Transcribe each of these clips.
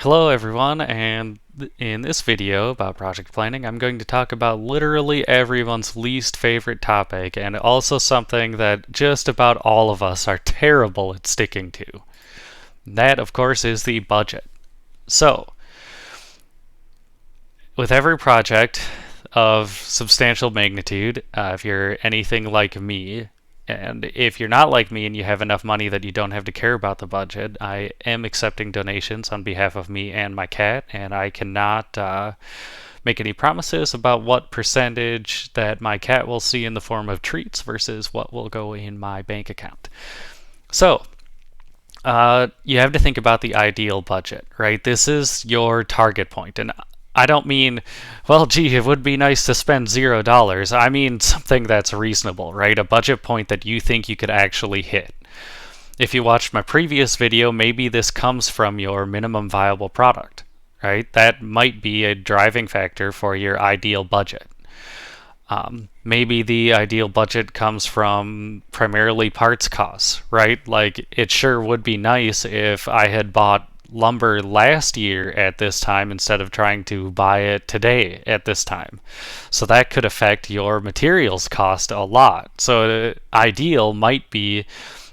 Hello everyone, and in this video about project planning, I'm going to talk about literally everyone's least favorite topic, and also something that just about all of us are terrible at sticking to. That, of course, is the budget. So, with every project of substantial magnitude, if you're anything like me, and if you're not like me and you have enough money that you don't have to care about the budget, I am accepting donations on behalf of me and my cat, and I cannot make any promises about what percentage that my cat will see in the form of treats versus what will go in my bank account. So, you have to think about the ideal budget, right? This is your target point, and I don't mean, well, gee, it would be nice to spend $0. I mean something that's reasonable, right? A budget point that you think you could actually hit. If you watched my previous video, maybe this comes from your minimum viable product, right? That might be a driving factor for your ideal budget. Maybe the ideal budget comes from primarily parts costs, right? Like, it sure would be nice if I had bought lumber last year at this time instead of trying to buy it today at this time. So that could affect your materials cost a lot. So ideal might be,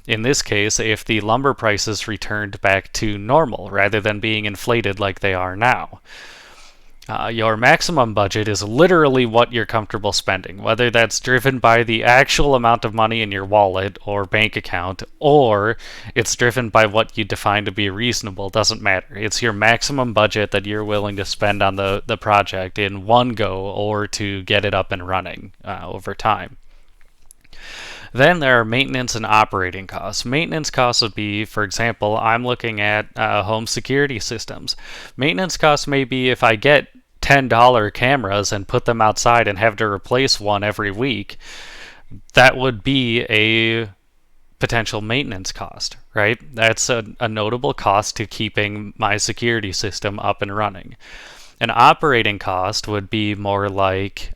in this case, if the lumber prices returned back to normal rather than being inflated like they are now. Your maximum budget is literally what you're comfortable spending, whether that's driven by the actual amount of money in your wallet or bank account, or it's driven by what you define to be reasonable. Doesn't matter. It's your maximum budget that you're willing to spend on the project in one go or to get it up and running over time. Then there are maintenance and operating costs. Maintenance costs would be, for example, I'm looking at home security systems. Maintenance costs may be if I get $10 cameras and put them outside and have to replace one every week, that would be a potential maintenance cost, right? That's a notable cost to keeping my security system up and running. An operating cost would be more like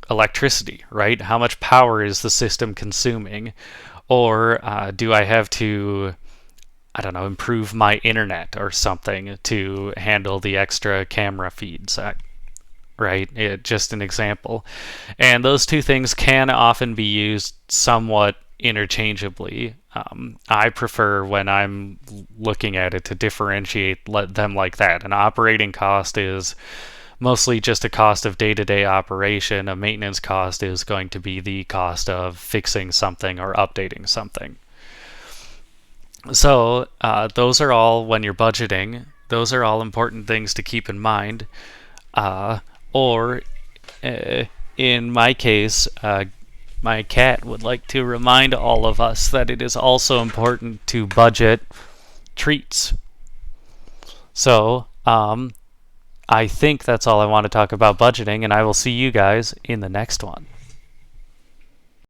electricity, right? How much power is the system consuming? Or do I have to, I don't know, improve my internet or something to handle the extra camera feeds, right? Just an example. And those two things can often be used somewhat interchangeably. I prefer, when I'm looking at it, to differentiate them like that. An operating cost is mostly just a cost of day-to-day operation. A maintenance cost is going to be the cost of fixing something or updating something. So those are all, when you're budgeting, those are all important things to keep in mind. Or in my case, my cat would like to remind all of us that it is also important to budget treats. So I think that's all I want to talk about budgeting, and I will see you guys in the next one.